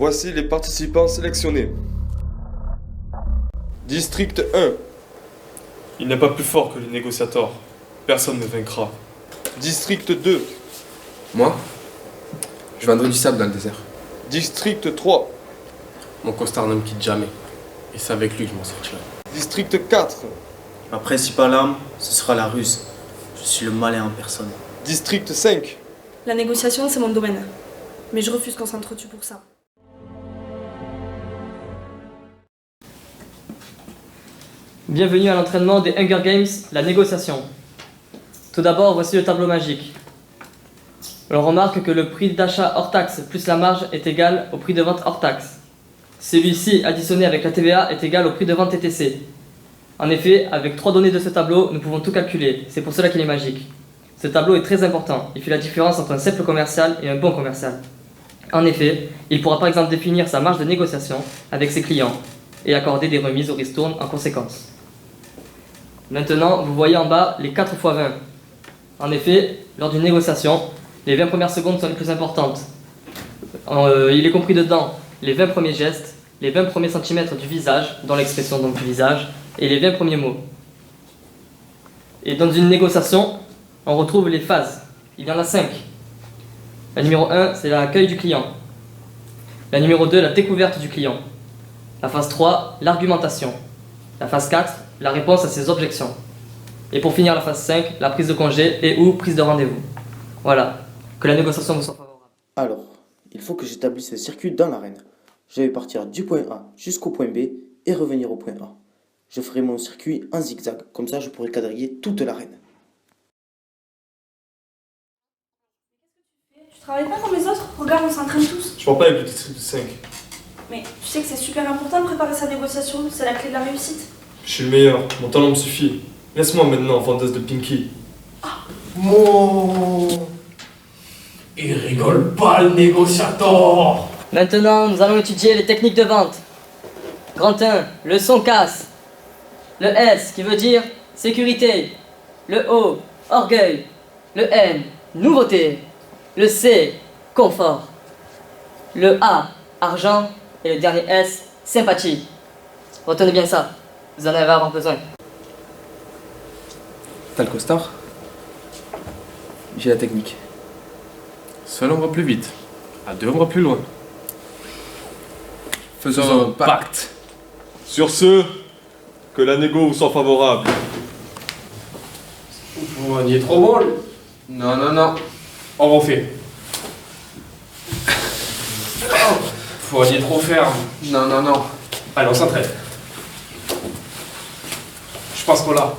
Voici les participants sélectionnés. District 1. Il n'est pas plus fort que le négociateur. Personne ne vaincra. District 2. Moi, je vendrai du sable dans le désert. District 3. Mon costard ne me quitte jamais. Et c'est avec lui que je m'en sortirai. District 4. Ma principale arme, ce sera la ruse. Je suis le malin en personne. District 5. La négociation, c'est mon domaine. Mais je refuse qu'on s'entretue pour ça. Bienvenue à l'entraînement des Hunger Games, la négociation. Tout d'abord, voici le tableau magique. On remarque que le prix d'achat hors taxe plus la marge est égal au prix de vente hors taxe. Celui-ci, additionné avec la TVA, est égal au prix de vente TTC. En effet, avec 3 données de ce tableau, nous pouvons tout calculer. C'est pour cela qu'il est magique. Ce tableau est très important. Il fait la différence entre un simple commercial et un bon commercial. En effet, il pourra par exemple définir sa marge de négociation avec ses clients et accorder des remises aux ristournes en conséquence. Maintenant, vous voyez en bas les 4 x 20. En effet, lors d'une négociation, les 20 premières secondes sont les plus importantes. Il est compris dedans les 20 premiers gestes, les 20 premiers centimètres du visage, dans l'expression donc du visage, et les 20 premiers mots. Et dans une négociation, on retrouve les phases. Il y en a 5. La numéro 1, c'est l'accueil du client. La numéro 2, la découverte du client. La phase 3, l'argumentation. La phase 4, la réponse à ses objections. Et pour finir la phase 5, la prise de congé et ou prise de rendez-vous. Voilà, que la négociation vous soit favorable. Alors, il faut que j'établisse le circuit dans l'arène. Je vais partir du point A jusqu'au point B et revenir au point A. Je ferai mon circuit en zigzag, comme ça je pourrai quadriller toute l'arène. Tu travailles pas comme les autres? Regarde, on s'entraîne tous. Je parle pas avec le district 5. Mais tu sais que c'est super important de préparer sa négociation, c'est la clé de la réussite. Je suis le meilleur, mon talent me suffit. Laisse-moi maintenant, vendeuse de Pinky. Il rigole pas, le négociateur. Maintenant, nous allons étudier les techniques de vente. Grand 1, le son casse. Le S qui veut dire sécurité. Le O, orgueil. Le N, nouveauté. Le C, confort. Le A, argent. Et le dernier S, sympathie. Retenez bien ça, vous en allez avoir besoin. T'as le costard? J'ai la technique. Seul on va plus vite. À deux on va plus loin. Faisons un pacte. Sur ce, que la négo vous soit favorable. Vous maniez trop bon. Non, non, non. On refait. Vous maniez trop ferme. Non, non, non. Allez, on s'entraîne. Je pense qu'on l'a.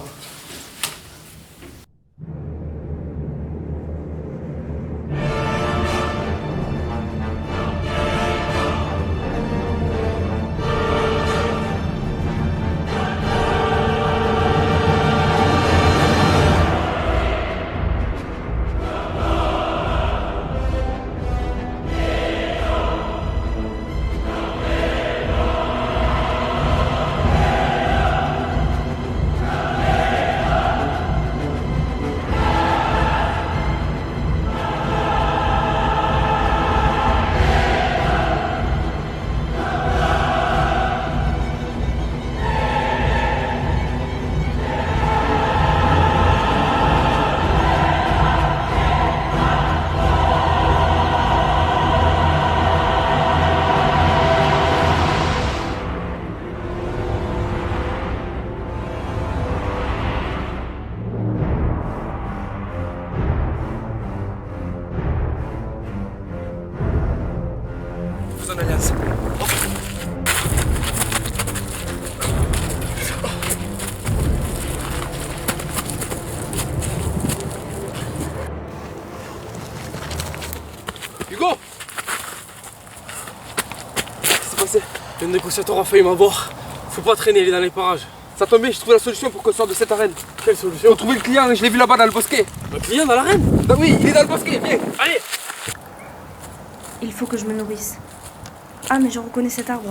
Faisons une alliance. Hugo! Qu'est-ce qui s'est passé? Le négociateur a failli m'avoir. Faut pas traîner, il est dans les parages. Ça tombe bien, j'ai trouvé la solution pour qu'on sorte de cette arène. Quelle solution? Faut trouver le client, je l'ai vu là-bas dans le bosquet. Le client dans l'arène? Bah oui, il est dans le bosquet, viens. Allez! Il faut que je me nourrisse. Ah, mais je reconnais cet arbre.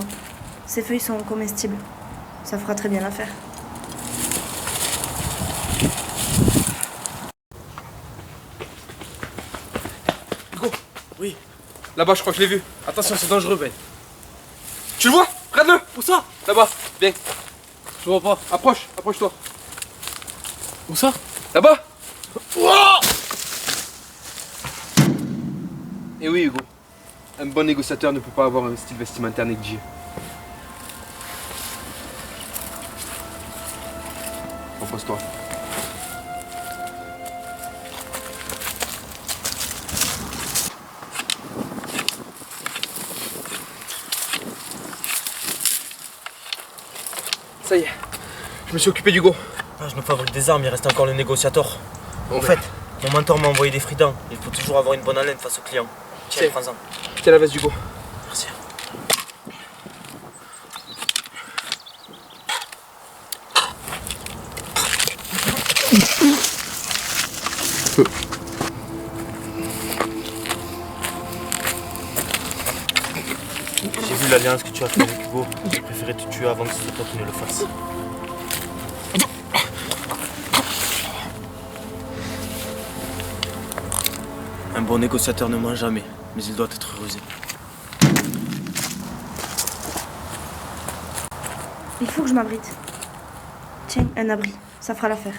Ses feuilles sont comestibles. Ça fera très bien l'affaire. Hugo! Oui. Là-bas, je crois que je l'ai vu. Attention, c'est dangereux, Ben. Tu le vois? Regarde-le. Où ça? Là-bas. Viens. Je vois pas. Approche-toi. Où ça? Là-bas. Et oui, Hugo. Un bon négociateur ne peut pas avoir un style vestimentaire négligé. Repose-toi. Ça y est, je me suis occupé d'Hugo. Ah, je me fabrique des armes, il reste encore le négociateur. En fait, mon mentor m'a envoyé des fridans. Il faut toujours avoir une bonne haleine face aux clients. Tiens, prends-en. Tiens la veste d'Hugo. Merci. J'ai vu l'alliance que tu as fait avec Hugo. J'ai préféré te tuer avant que ce soit toi qui ne le fasse. Un bon négociateur ne ment jamais, mais il doit être rusé. Il faut que je m'abrite. Tiens, un abri, ça fera l'affaire.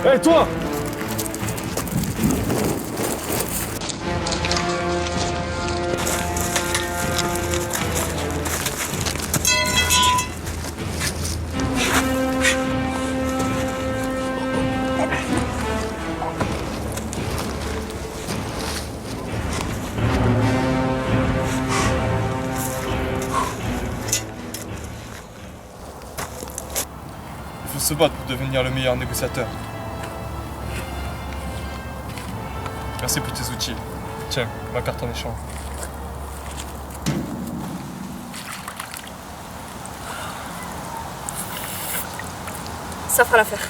Hé, toi! Il faut se battre pour devenir le meilleur négociateur. Merci pour tes outils. Tiens, ma carte en échange. Ça fera l'affaire.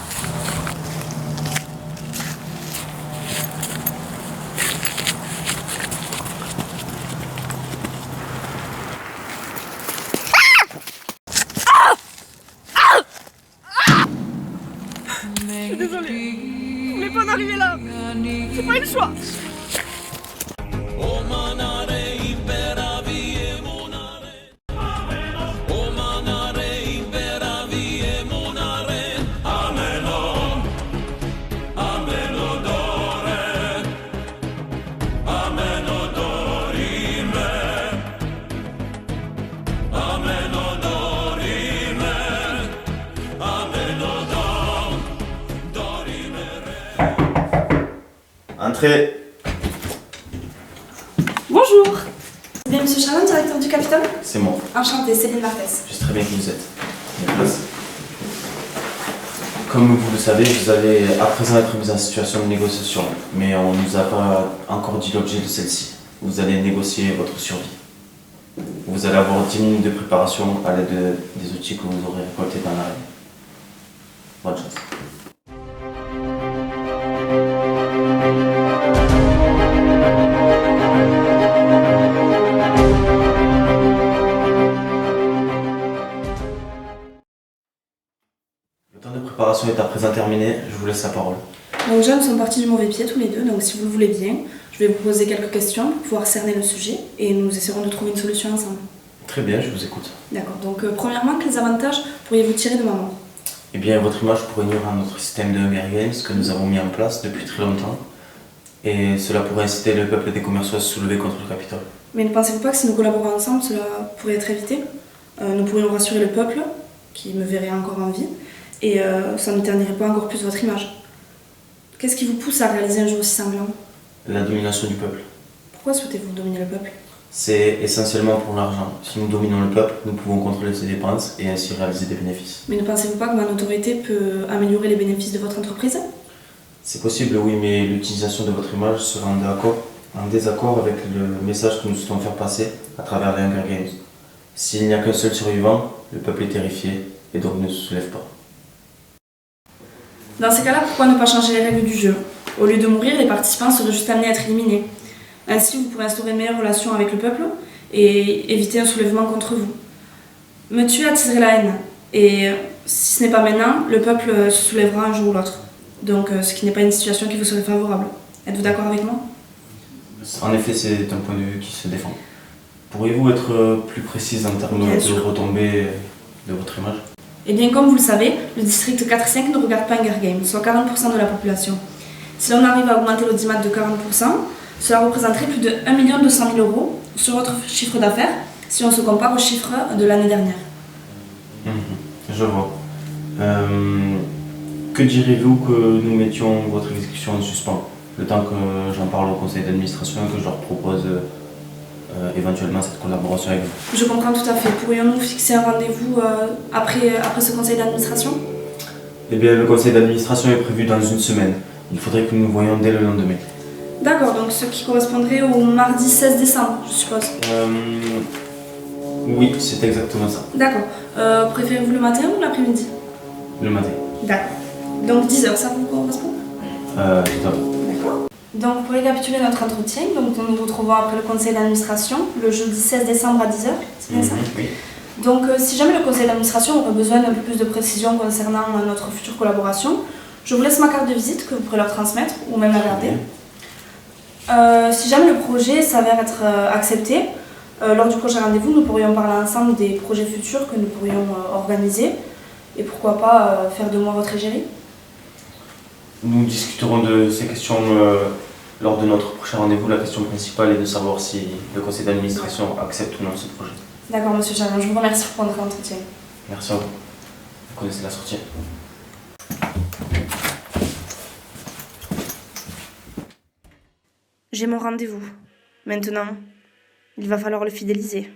Je suis désolée. Je voulais pas en arriver là. C'est pas une choix. Entrez. Bonjour. C'est bien Monsieur Chaland, directeur du Capitole? C'est moi. Enchantée, Céline Martès. Je sais très bien qui vous êtes. Comme vous le savez, vous allez à présent être mis en situation de négociation, mais on ne nous a pas encore dit l'objet de celle-ci. Vous allez négocier votre survie. Vous allez avoir 10 minutes de préparation à l'aide des outils que vous aurez récoltés dans l'arène. Bonne chance. Le temps de préparation est à présent terminé, je vous laisse la parole. Donc déjà, nous sommes partis du mauvais pied tous les deux, donc si vous le voulez bien, je vais vous poser quelques questions pour pouvoir cerner le sujet et nous essaierons de trouver une solution ensemble. Très bien, je vous écoute. D'accord, donc premièrement, quels avantages pourriez-vous tirer de ma mort? Eh bien, votre image pourrait nuire à notre système de Hunger Games que nous avons mis en place depuis très longtemps. Et cela pourrait inciter le peuple des commerçants à se soulever contre le Capitole. Mais ne pensez-vous pas que si nous collaborons ensemble, cela pourrait être évité? Nous pourrions rassurer le peuple, qui me verrait encore en vie, et ça ne ternirait pas encore plus votre image. Qu'est-ce qui vous pousse à réaliser un jeu aussi sanglant? La domination du peuple. Pourquoi souhaitez-vous dominer le peuple? C'est essentiellement pour l'argent. Si nous dominons le peuple, nous pouvons contrôler ses dépenses et ainsi réaliser des bénéfices. Mais ne pensez-vous pas que ma notoriété peut améliorer les bénéfices de votre entreprise? C'est possible, oui, mais l'utilisation de votre image sera en désaccord avec le message que nous souhaitons faire passer à travers les Hunger Games. S'il n'y a qu'un seul survivant, le peuple est terrifié et donc ne se soulève pas. Dans ces cas-là, pourquoi ne pas changer les règles du jeu? Au lieu de mourir, les participants seraient juste amenés à être éliminés. Ainsi, vous pourrez instaurer une meilleure relation avec le peuple et éviter un soulèvement contre vous. Me tuer attiserait la haine. Et si ce n'est pas maintenant, le peuple se soulèvera un jour ou l'autre. Donc ce qui n'est pas une situation qui vous serait favorable. Êtes-vous d'accord avec moi? En effet, c'est un point de vue qui se défend. Pourriez-vous être plus précise en termes Bien de sûr. retombées de votre image? Eh bien, comme vous le savez, le district 4-5 ne regarde pas Hunger Games, soit 40% de la population. Si l'on arrive à augmenter l'audimat de 40%, cela représenterait plus de 1 200 000 € sur votre chiffre d'affaires si on se compare aux chiffres de l'année dernière. Je vois. Que diriez-vous que nous mettions votre exécution en suspens, le temps que j'en parle au conseil d'administration et que je leur propose éventuellement cette collaboration avec vous? Je comprends tout à fait. Pourrions-nous fixer un rendez-vous après ce conseil d'administration? Eh bien, le conseil d'administration est prévu dans une semaine. Il faudrait que nous nous voyions dès le lendemain. D'accord, donc ce qui correspondrait au mardi 16 décembre, je suppose. Oui, c'est exactement ça. D'accord. Préférez-vous le matin ou l'après-midi? Le matin. D'accord. Donc 10h, ça vous correspond? Tout à fait. D'accord. Donc pour récapituler notre entretien, donc nous nous retrouvons après le conseil d'administration, le jeudi 16 décembre à 10h, c'est bien ça? Oui. Donc si jamais le conseil d'administration aurait besoin d'un peu plus de précision concernant notre future collaboration, je vous laisse ma carte de visite que vous pourrez leur transmettre ou même la garder. Si jamais le projet s'avère être accepté, lors du prochain rendez-vous, nous pourrions parler ensemble des projets futurs que nous pourrions organiser et pourquoi pas faire de moi votre égérie. Nous discuterons de ces questions lors de notre prochain rendez-vous. La question principale est de savoir si le conseil d'administration accepte ou non ce projet. D'accord, monsieur Charin, je vous remercie pour votre entretien. Merci à vous. Vous connaissez la sortie. J'ai mon rendez-vous. Maintenant, il va falloir le fidéliser.